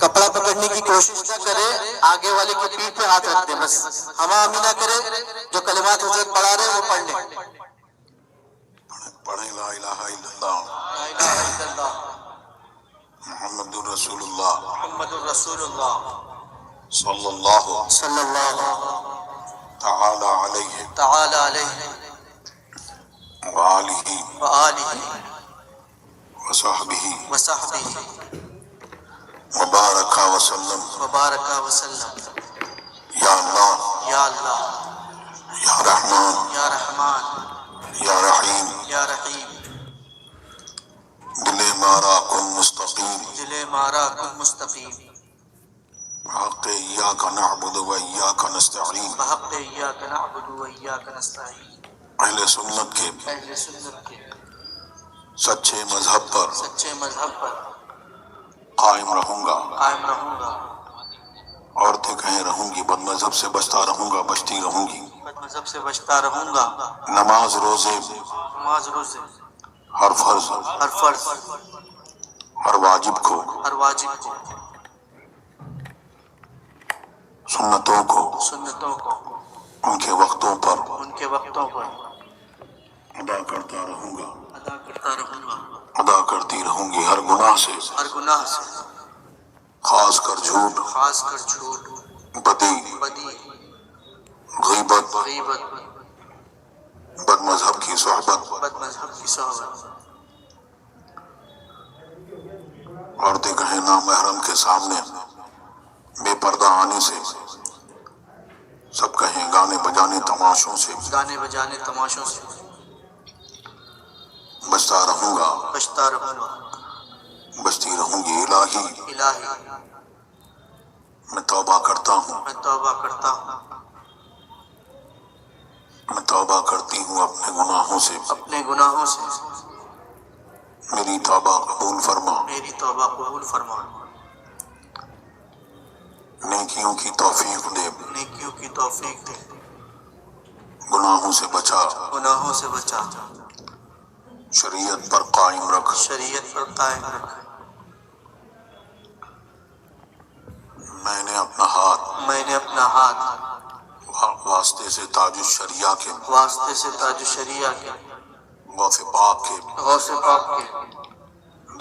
کپڑا پکڑنے کی کوشش نہ کرے، آگے والے کی پیٹھ پہ ہاتھ رکھ دے، بس ہما ہمی نہ کرے، جو کلمات حضرت پڑھا رہے وہ پڑھ لیں۔ پڑھیں لا الہ الا اللہ لا الہ الا اللہ محمد الرسول اللہ محمد الرسول اللہ صلی اللہ صلی اللہ تعالی علیہ تعالی علیہ وآلہ وآلہ وصحبہ وصحبہ وبارک وسلم۔ وبارک وسلم۔ یا اللہ، یا اللہ، یا رحمان، یا رحمان، یا رحیم، یا رحیم، دل مارا کن مستقیم، دل مارا کن مستقیم، حق ایاک نعبد و ایاک نستعین۔ بحق ایاک نعبد و ایاک نستعین۔ اہل سنت کے اہل سنت کے سچے مذہب پر سچے مذہب پر قائم رہوں گا، قائم رہوں گا، عورتیں کہیں رہوں گی، بد مذہب سے بچتا رہوں گا، بچتی رہوں گی، بد مذہب سے بچتا رہوں گا، نماز روزے نماز روزے ہر فرض ہر فرض ہر واجب کو، ہر واجب کو، سنتوں کو سنتوں کو ان کے وقتوں پر ان کے وقتوں پر ادا کرتا رہوں گا، ادا کرتا رہوں گا، ادا کرتی رہوں گی، ہر گناہ سے، ہر گناہ سے، خاص کر جھوٹ، خاص کر جھوٹ، بدی، بدی، غیبت، غیبت، بد مذہب کی صحبت، بد مذہب کی صحبت، عورتیں کہیں نامحرم کے سامنے بے پردہ آنے سے، سب کہیں گانے بجانے تماشوں سے گانے بجانے تماشوں سے بچتا رہوں گا، بچتا رہوں گا، بچتی رہوں گی۔ الہی الہی میں توبہ کرتا ہوں، میں توبہ کرتا ہوں، میں توبہ کرتی ہوں اپنے گناہوں سے، اپنے گناہوں سے، میری توبہ قبول فرما، میری توبہ قبول فرما، نیکیوں کی توفیق دے، نیکیوں کی توفیق دے، گناہوں سے بچا، گناہوں سے بچا، شریعت پر قائم رکھ، شریعت پر قائم رکھ۔ میں نے اپنا ہاتھ میں نے اپنا ہاتھ واسطے سے تاج الشریعہ کے، واسطے سے تاج الشریعہ کے، غوث پاک کے غوث پاک کے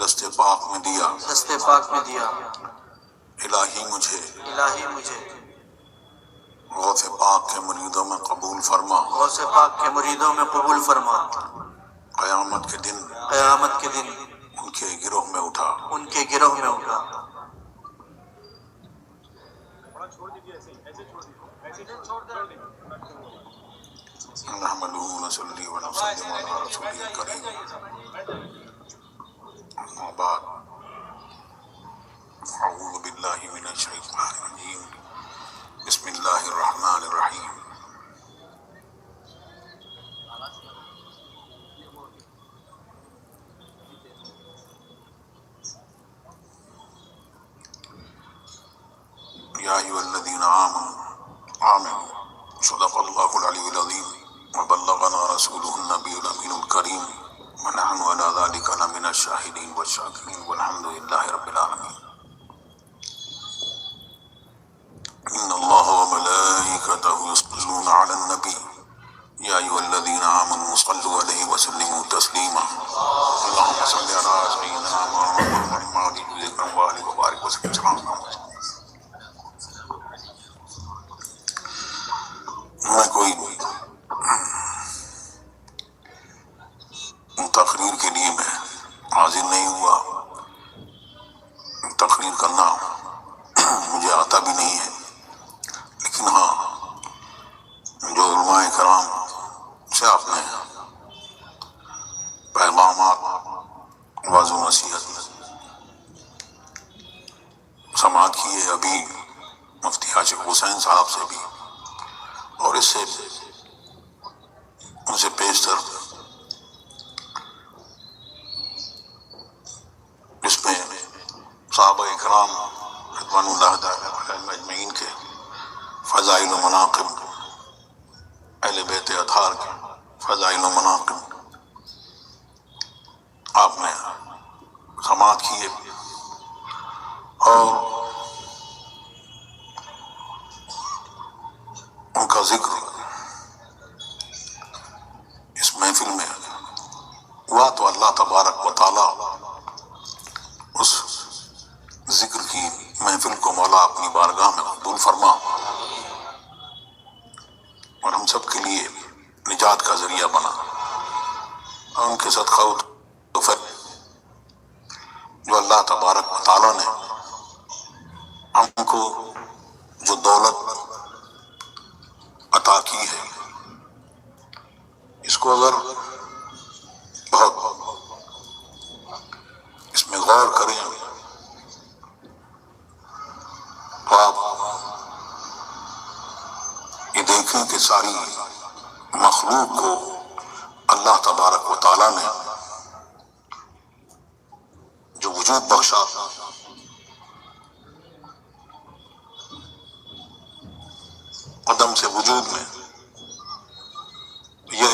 دست پاک میں دیا۔ دست پاک میں دیا۔ الہی مجھے الہی مجھے غوث پاک کے مریدوں میں قبول فرما، غوث پاک کے مریدوں میں قبول فرما، قیامت کے دن قیامت کے دن ان کے گروہ میں اٹھا۔ ان کے گروہ میں اٹھا۔ نحمدہ ونصلی ونسلم علی رسولہ الکریم، اما بعد، اعوذ باللہ من الشیطان الرجیم، بسم اللہ الرحمن الرحیم۔ یا ایھا الذین آمنوا صدق اللہ العلی العظیم وبلغنا رسولہ النبی الامین الکریم ونحن علی ذلک لمن الشاہدین والشاکرین والحمد للہ رب العالمین۔ ان اللہ وملائکتہ یصلون علی النبی یا ایھا الذین آمنوا صلوا علیہ وسلموا تسلیما۔ اللہم صل علی سیدنا محمد وآلہ وبارک وسلم۔ میں کوئی تقریر کے لیے میں حاضر نہیں ہوا، تقریر کرنا مجھے آتا بھی نہیں ہے، لیکن ہاں جو علماء کرام سے آپ نے پیغامات واضح و نصیحت سماعت کی ہے، ابھی مفتی عاشق حسین صاحب سے بھی، اور اس سے ان سے پیشتر اس میں صحابہ اکرام رضوان اللہ علیہم اجمعین کے فضائل و مناقب، اہل بیت اطہار کے فضائل و مناقب آپ نے سماعت کیے، اور ہوا تو اللہ تبارک و تعالی اس ذکر کی محفل کو مولا اپنی بارگاہ میں قبول فرما اور ہم سب کے لیے نجات کا ذریعہ بنا، اور ان کے صدقہ و توفیق جو اللہ تبارک و تعالی نے ہم کو جو دولت عطا کی ہے، اس کو اگر بہت اس میں غور کریں تو آپ یہ دیکھیں کہ ساری مخلوق کو اللہ تبارک و تعالی نے جو وجود بخشا، عدم سے وجود میں یہ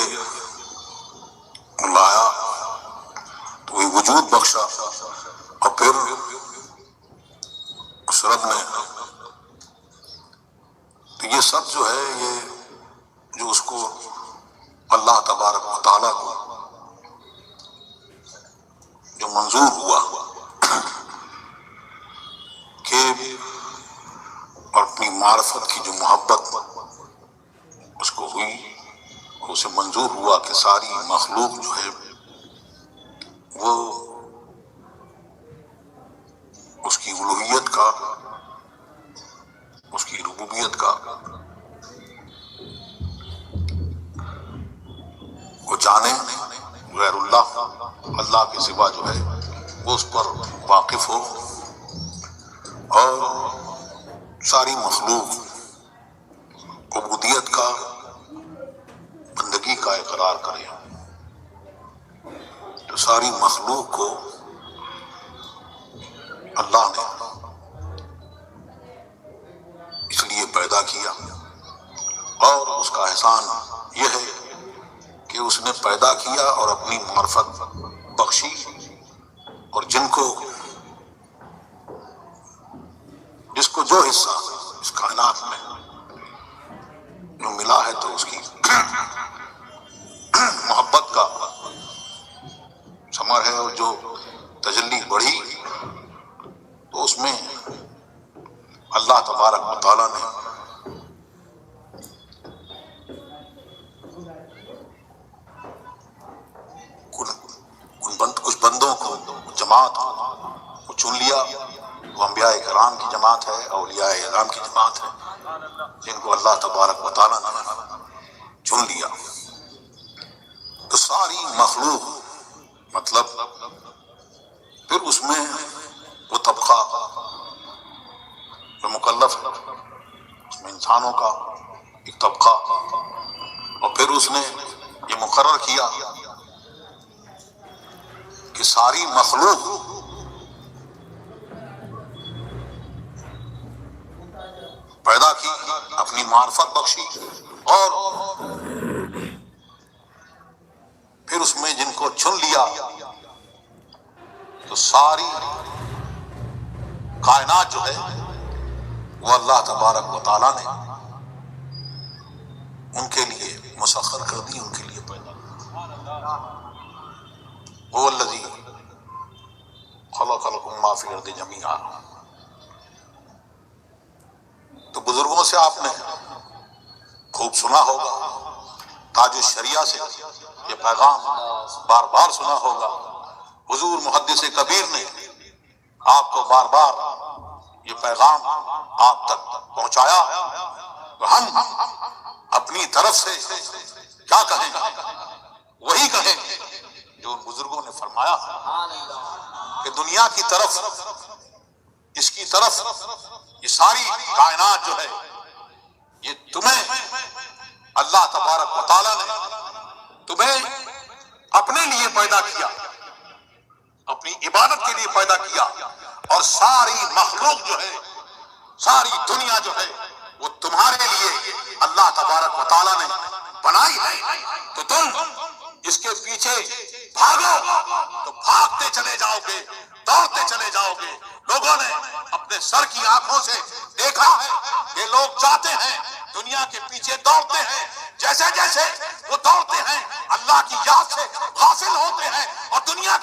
لایا تو یہ وجود بخشا، اور پھر اس رب نے تو یہ سب جو ہے یہ جو اس کو اللہ تبارک و تعالیٰ کو جو منظور ہوا کہ اور اپنی معرفت کی جو محبت اس کو ہوئی، اسے منظور ہوا کہ ساری مخلوق جو ہے وہ اس کی الوہیت کا، اس کی ربوبیت کا وہ جانے، غیر اللہ کے سوا جو ہے وہ اس پر واقف ہو، اور ساری مخلوق عبودیت کا، بندگی کا اقرار کرے۔ تو ساری مخلوق کو اللہ نے اس لیے پیدا کیا، اور اس کا احسان یہ ہے کہ اس نے پیدا کیا اور اپنی معرفت بخشی، اور جس کو جو حصہ اس کائنات میں جو ملا ہے تو اس کی محبت کا ثمر ہے، اور جو تجلی بڑھی تو اس میں اللہ تبارک و تعالیٰ نے کچھ بندوں کو، جماعت کو چن لیا، وہ انبیاء کرام کی جماعت ہے، اولیاء اعظام کی جماعت ہے، جن کو اللہ تبارک و تعالیٰ نے چن لیا۔ تو ساری مخلوق مطلب پھر اس میں وہ طبقہ جو مکلف ہے، اس میں انسانوں کا ایک طبقہ، اور پھر اس نے یہ مقرر کیا کہ ساری مخلوق پیدا کی، اپنی معرفت بخشی، اور پھر اس میں جن کو چن لیا تو ساری کائنات جو ہے وہ اللہ تبارک و تعالیٰ نے ان کے لیے مسخر کر دی، ان کے لیے پیدا کی۔ وہ الذی خلق لکم ما فی الارض جمیعا۔ تو بزرگوں سے آپ نے خوب سنا ہوگا، تاج الشریعہ سے یہ پیغام بار بار سنا ہوگا، حضور محدث کبیر نے آپ کو بار بار یہ پیغام آپ تک پہنچایا۔ تو ہم اپنی طرف سے کیا کہیں؟ وہی کہیں جو بزرگوں نے فرمایا کہ دنیا کی طرف، اس کی طرف، یہ ساری کائنات جو ہے یہ تمہیں اللہ تبارک و تعالیٰ نے تمہیں اپنے لیے پیدا کیا، اپنی عبادت کے لیے پیدا کیا، اور ساری مخلوق جو ہے، ساری دنیا جو ہے وہ تمہارے لیے اللہ تبارک و تعالیٰ نے بنائی ہے۔ تو تم اس کے پیچھے بھاگو تو بھاگتے چلے جاؤ گے، دوڑتے چلے جاؤ گے۔ لوگوں نے اپنے سر کی آنکھوں سے دیکھا ہے کہ لوگ جاتے ہیں دنیا کے پیچھے دوڑتے ہیں، جیسے جیسے وہ دوڑتے ہیں اللہ کی یاد سے غافل ہوتے ہیں،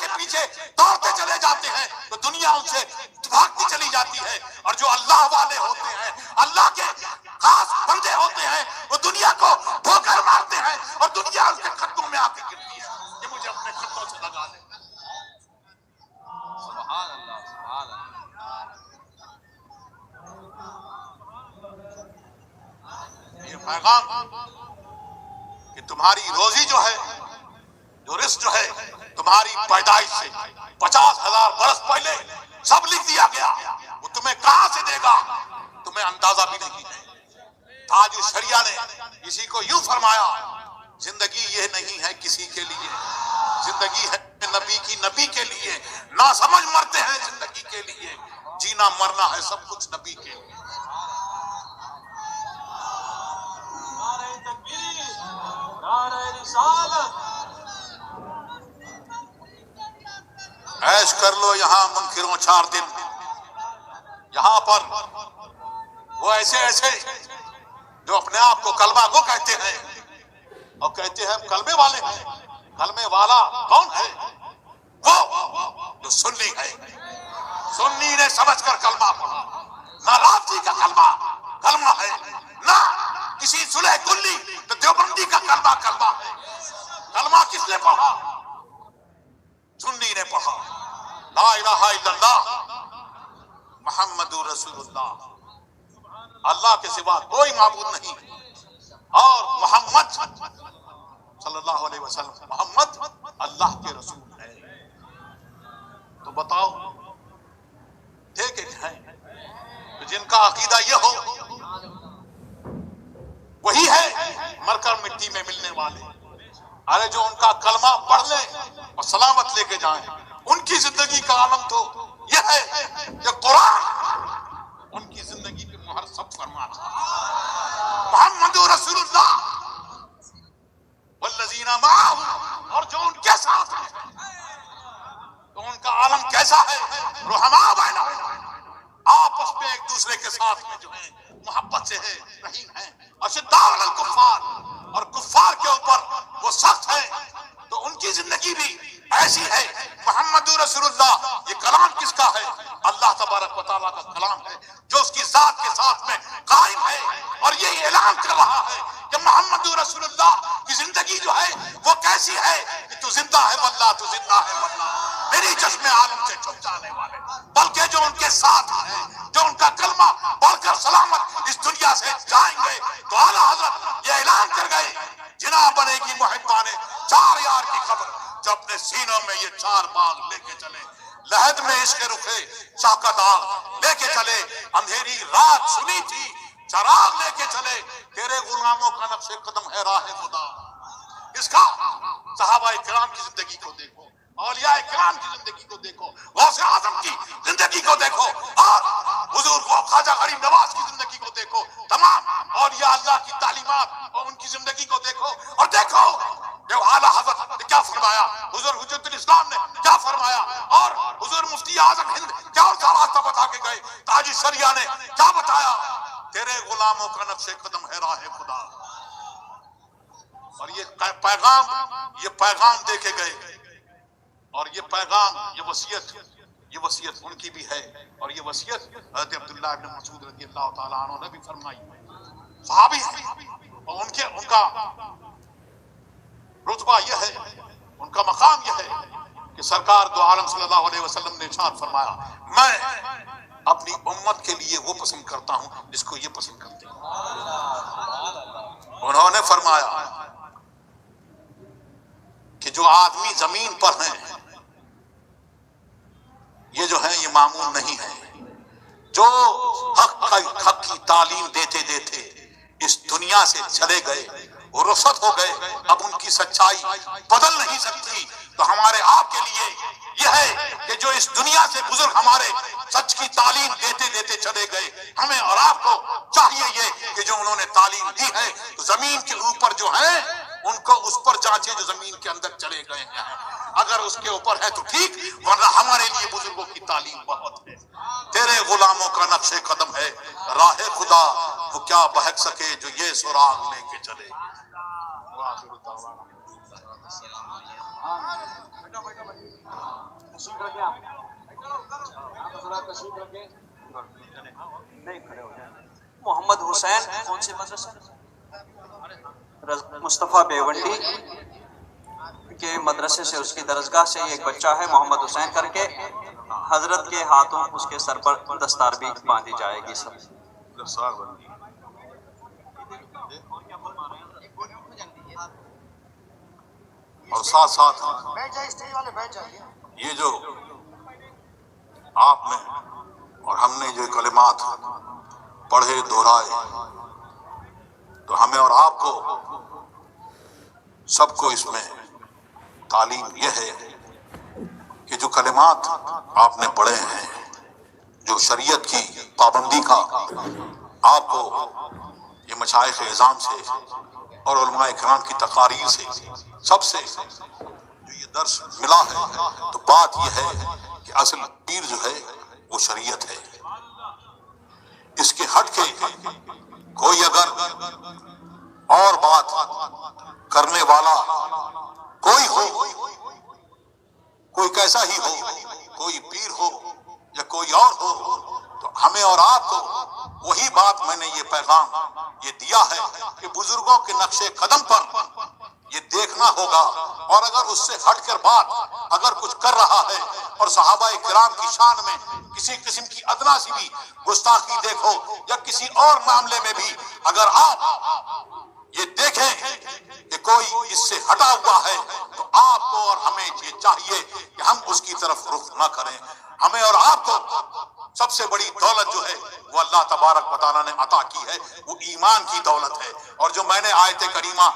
کے پیچھے دوڑتے چلے جاتے ہیں تو دنیا ان سے بھاگتی چلی جاتی ہے، اور جو اللہ والے ہوتے ہیں، اللہ کے خاص بندے ہوتے ہیں، وہ دنیا کو ٹھوکر مارتے ہیں اور دنیا ان کے خطوں میں آ کے گرتی ہے۔ یہ مجھے اپنے خطوں سے لگا لے۔ سبحان اللہ، سبحان اللہ۔ یہ پیغام کہ تمہاری روزی جو ہے، جو رزق جو ہے تمہاری پیدائش سے 50,000 برس پہلے سب لکھ دیا گیا، وہ تمہیں کہاں سے دے گا تمہیں اندازہ بھی نہیں ہے۔ تاج الشریعہ نے اسی کو یوں فرمایا، زندگی یہ نہیں ہے کسی کے لیے، زندگی ہے نبی کی، نبی کے لیے۔ نہ سمجھ مرتے ہیں زندگی کے لیے، جینا مرنا ہے سب کچھ نبی کے لیے۔ نعرہ تکبیر، نعرہ رسالت۔ عیش کر لو یہاں منکروں 4 دن، یہاں پر وہ ایسے جو اپنے آپ کو کلمہ کو کہتے ہیں اور کہتے ہیں کلمے والے ہیں۔ کلمے والا کون ہے؟ وہ جو سنی ہے، سنی نے سمجھ کر کلمہ پڑھا۔ نہ رافضی کا کلمہ ہے، نہ کسی صلح کلی تو دیوبندی کا کلمہ ہے۔ کلمہ کس نے پڑھا؟ سنی نے پڑھا۔ لا الہ الا اللہ محمد رسول اللہ، اللہ کے سوا کوئی معبود نہیں، اور محمد صلی اللہ علیہ وسلم، محمد اللہ کے رسول ہے۔ تو بتاؤ تھے کہ ہیں جن کا عقیدہ یہ ہو وہی ہے مر کر مٹی میں ملنے والے؟ ارے جو ان کا کلمہ پڑھ لیں اور سلامت لے کے جائیں، ان کی زندگی کا عالم تو یہ ہے کہ قرآن ان کی زندگی پہ مہر سب فرما رہا۔ محمد رسول اللہ والذین معہ، اور جو ان کے ساتھ ہیں تو ان کا عالم کیسا ہے؟ رحماء بینہم، آپس میں ایک دوسرے کے ساتھ میں جو ہے محبت سے ہے، رحیم ہے۔ اشداء علی الکفار، اور کفار کے اوپر وہ سخت ہے۔ تو ان کی زندگی بھی ایسی ہے۔ محمد رسول اللہ، یہ کلام کس کا ہے؟ اللہ تبارک و تعالیٰ کا کلام ہے، جو اس کی ذات کے ساتھ میں قائم ہے، اور یہ اعلان کر رہا ہے کہ محمد رسول اللہ کی زندگی جو ہے وہ کیسی ہے کہ تو زندہ ہے واللہ، تو زندہ ہے واللہ، میری چشم عالم سے چھپ جانے والے۔ بلکہ جو ان کے ساتھ ہیں، جو ان کا کلمہ پڑھ کر سلامت اس دنیا سے جائیں گے، تو اعلیٰ حضرت یہ اعلان کر گئے، جناب بنے گی محبان 4 یار کی خبر، جو اپنے سینوں میں یہ 4 باغ لے کے چلے۔ لحد میں عشق رخے شاہ کا داغ لے کے چلے، اندھیری رات سنی تھی چراغ لے کے چلے، تیرے غلاموں کا نقش قدم ہے راہ خدا۔ اس کا صحابہ کرام کی زندگی کو دیکھو، اولیاء کرام کی زندگی کو دیکھو، غوث اعظم کی زندگی کو دیکھو، اور حضور خواجہ غریب نواز کی زندگی کو دیکھو، تمام اولیاء اللہ کی تعلیمات اور ان کی زندگی کو دیکھو، اور دیکھو کہ اعلیٰ حضرت نے کیا فرمایا، حضور حجت الاسلام نے کیا فرمایا، اور حضور مفتی اعظم ہند کیا ان کا راستہ بتا کے گئے، تاج الشریعہ نے کیا بتایا، تیرے غلاموں کا نقش قدم ہے راہ خدا۔ اور یہ پیغام دے کے گئے، اور یہ پیغام، یہ وصیت ان کی بھی ہے، اور یہ وصیت حضرت عبداللہ ابن مسعود رضی اللہ تعالیٰ عنہ نے بھی فرمائی۔ صحابی ہیں، اور ان کا رتبہ یہ ہے، ان کا مقام یہ ہے کہ سرکار دو عالم صلی اللہ علیہ وسلم نے ارشاد فرمایا، میں اپنی امت کے لیے وہ پسند کرتا ہوں جس کو یہ پسند کرتے ہیں۔ انہوں نے فرمایا کہ جو آدمی زمین پر ہیں یہ جو ہیں یہ معمول نہیں ہے، جو حق کی تعلیم دیتے دیتے اس دنیا سے چلے گئے، وہ رخصت ہو گئے، اب ان کی سچائی بدل نہیں سکتی۔ تو ہمارے آپ کے لیے یہ ہے کہ جو اس دنیا سے بزرگ ہمارے سچ کی تعلیم دیتے دیتے چلے گئے، ہمیں اور آپ کو چاہیے یہ کہ جو انہوں نے تعلیم دی ہے تو زمین کے اوپر جو ہیں ان کو اس پر جانچیں جو زمین کے اندر چلے گئے ہیں، اگر اس کے اوپر ہے تو ٹھیک، ورنہ ہمارے لیے بزرگوں کی تعلیم بہت ہے۔ تیرے غلاموں کا نقش قدم ہے راہ خدا، وہ کیا بہک سکے جو یہ سراغ لے کے چلے۔ محمد حسین کون سے مدرسہ؟ مصطفیٰ بیونڈی کے مدرسے سے، اس کی درسگاہ سے ایک بچہ ہے محمد حسین کر کے، حضرت کے ہاتھوں اس کے سر پر دستار بھی باندھی جائے گی سب۔ اور ساتھ ساتھ یہ جو آپ نے اور ہم نے جو کلمات پڑھے دہرائے، تو ہمیں اور آپ کو سب کو اس میں تعلیم یہ ہے کہ جو کلمات آپ نے پڑھے ہیں، جو شریعت کی پابندی کا آپ کو یہ مشائخ اعظام سے اور علماء اکرام کی تقاریر سے سب سے جو یہ درس ملا ہے، تو بات یہ ہے کہ اصل پیر جو ہے وہ شریعت ہے۔ اس کے ہٹ کے کوئی اگر اور بات کرنے والا کوئی ہو، کوئی کیسا ہی ہو، کوئی پیر ہو یا کوئی اور ہو، تو ہمیں اور آپ کو وہی بات، میں نے یہ پیغام یہ دیا ہے کہ بزرگوں کے نقش قدم پر یہ دیکھنا ہوگا، اور اگر اس سے ہٹ کر بات اگر کچھ کر رہا ہے اور صحابہ کرام کی شان میں کسی قسم کی ادنا سی بھی گستاخی دیکھو یا کسی اور معاملے میں بھی اگر آپ یہ دیکھیں کہ کوئی اس سے ہٹا ہوا ہے، تو آپ کو اور ہمیں یہ چاہیے کہ ہم اس کی طرف رخ نہ کریں۔ ہمیں اور آپ کو سب سے بڑی دولت جو ہے وہ اللہ تبارک و تعالیٰ نے عطا کی ہے، وہ ایمان کی دولت ہے۔ اور جو میں نے آیت کریمہ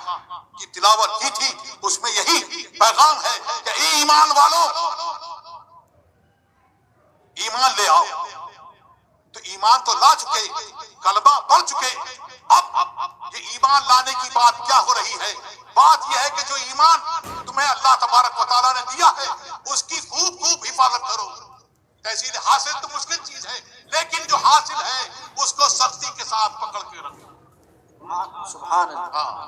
کی تلاوت کی تھی، اس میں یہی پیغام ہے کہ ایمان والو ایمان لے آؤ۔ تو ایمان تو لا چکے، کلمہ پڑھ چکے، اب یہ ایمان لانے کی بات کیا ہو رہی ہے؟ بات یہ ہے کہ جو ایمان تمہیں اللہ تبارک و تعالیٰ نے دیا ہے اس کی خوب خوب حفاظت کرو۔ تحصیل حاصل تو مشکل چیز ہے، لیکن جو حاصل ہے اس کو سختی کے ساتھ پکڑ کے رکھو۔ سبحان اللہ۔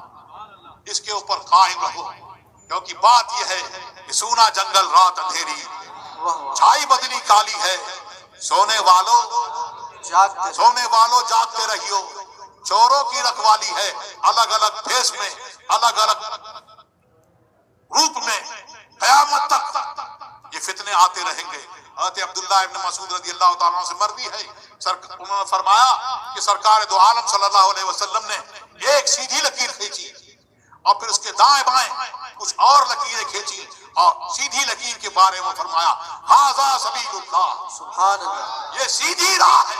اس کے اوپر قائم رہو، کیونکہ بات یہ ہے کہ سونا جنگل رات اندھیری، چھائی بدلی کالی ہے، سونے والوں جاگتے رہیو، چوروں کی رکھوالی ہے، الگ الگ بھیس میں، الگ الگ روپ میں، قیامت تک یہ فتنے آتے رہیں گے۔ حضرت عبداللہ ابن مسعود رضی اللہ تعالیٰ عنہ سے مروی ہے، انہوں نے فرمایا کہ سرکار دو عالم صلی اللہ علیہ وسلم نے ایک سیدھی لکیر کھینچی اور پھر اس کے دائیں بائیں کچھ اور لکیریں کھینچی، اور سیدھی لکیر کے بارے میں فرمایا ھذا سبیل اللہ، سبحان اللہ، یہ سیدھی راہ ہے،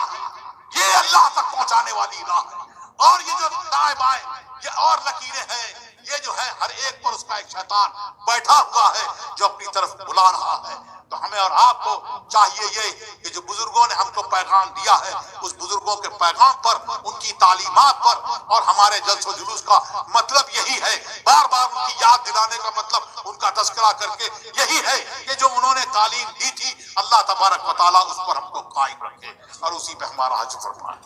یہ اللہ تک پہنچانے والی راہ ہے۔ اور یہ جو دائیں بائیں یہ اور لکیریں ہیں، یہ جو ہے ہر ایک پر اس کا ایک شیطان بیٹھا ہوا ہے جو اپنی طرف بلا رہا ہے۔ تو ہمیں اور آپ کو چاہیے یہ کہ جو بزرگوں نے ہم کو پیغام دیا ہے، اس بزرگوں کے پیغام پر، ان کی تعلیمات پر، اور ہمارے جلس و جلوس کا مطلب یہی ہے، بار بار ان کی یاد دلانے کا مطلب، ان کا تذکرہ کر کے یہی ہے کہ جو انہوں نے تعلیم دی تھی اللہ تبارک و تعالیٰ اس پر ہم کو قائم رکھے اور اسی پہ ہمارا حج فرمائے۔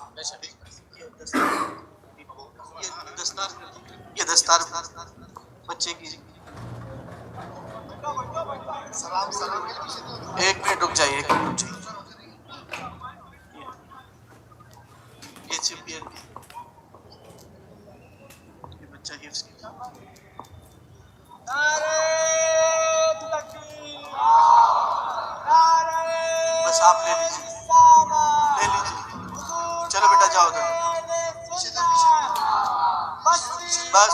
یہ دستار بچے کی، ایک منٹ رک جائیے، ایک منٹ رک جائیے۔ یہ بچہ حفظ کی، بس آپ لے لیجیے، لے لیجیے، چلو بیٹا جاؤ ادھر، بس بس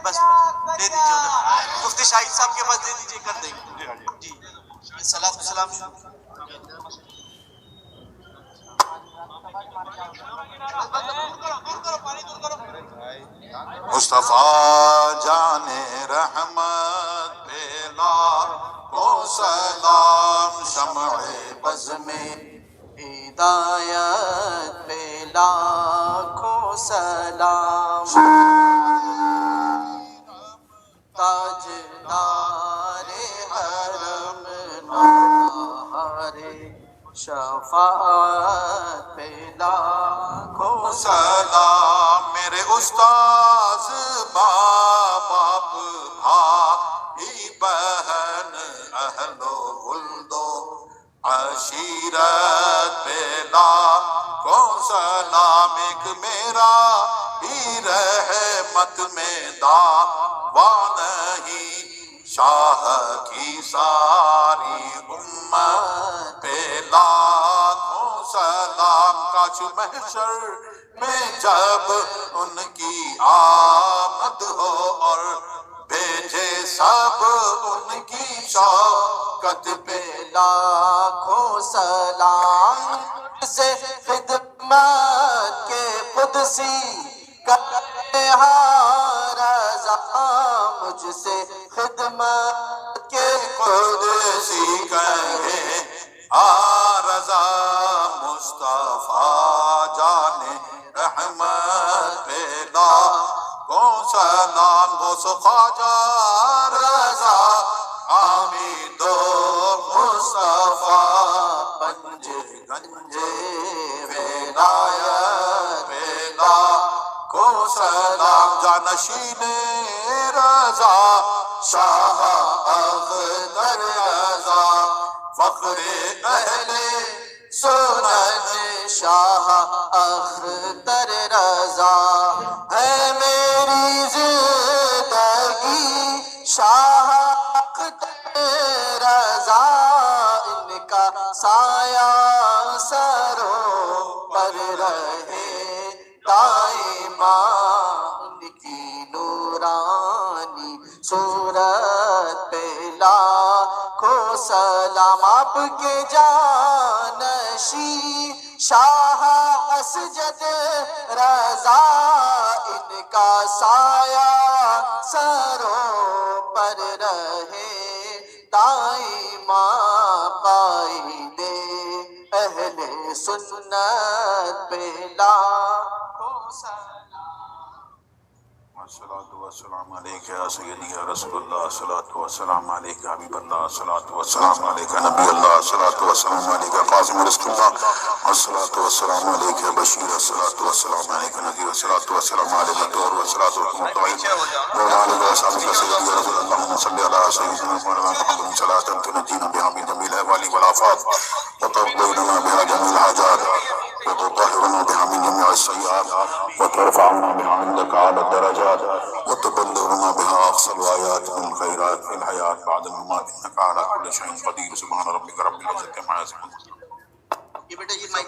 بس دے دیجیے ادھر، مفتی شاہد صاحب کے پاس دے دیجیے، کر دیں گے جی۔ السلام مصطفیٰ جان رحمت پہ لاکھوں سلام، شمع بز میں ہدایت پہ لاکھوں سلام، تاجدار حرم نوار شفاعت پہ لاکھوں سلام، میرے استاذ ماں باپ بھائی بہن اہل و ولد و عشیرت پہ لاکھوں سلام، ایک میرا ہی رحمت میں دعویٰ نہیں، شاہ کی ساری امت پہ لاکھوں سلام، کاش محشر میں جب ان کی آمد ہو اور بھیجے سب ان کی شوکت پہ لاکھوں سلام سے خدمت کے قدسی کرے ہاں رضا، مجھ سے خدمت کے قدسی کہے رضا، مصطفیٰ جان رحمت پہ لاکھوں سلام، غوث خواجہ رضا حامد و مصطفیٰ، پنج گنجے ولایت پہ لاکھوں سلام، جانشین رضا شاہ اختر رضا، فخر اہل سنن شاہ اختر رضا، ہے میری زندگی شاہ اختر رضا، ان کا سایہ سروں پر رہے دائما، ان کی نورانی صورت پہ لاکھوں سلام، آپ کے جانشین شاہ اسجد رضا، ان کا سایہ سروں پر رہے دائما، قائد اہل سنت پہ لاکھوں سلام۔ الصلاة والسلام علیکہ یا سیدی یا رسول اللہ، الصلاة والسلام علیکہ حبیب اللہ، الصلاة والسلام علیکہ نبی اللہ، الصلاة والسلام علیکہ قاسم رسول اللہ، الصلاة والسلام علیکہ بشیر، الصلاة والسلام علیکہ نذیر، الصلاة والسلام علیکہ طور، والصلاة والسلام علیکہ وصحبہ سیدی یا رسول اللہ، اللہم صلی علی سیدنا مولانا محمد صلاة تنجینا بها من جمیع الاحوال والآفات، وتقضینا بها جمیع الحاجات، وتطهرنا بها من جميع السيئات، وترفعنا بها عندك أعلى الدرجات، وتبلغنا بها أقصى الغايات من الخيرات في الحياة بعد الممات، إنك على كل شيء قدير، سبحان ربك رب العزة عما يصفون. یہ بیٹا یہ مائک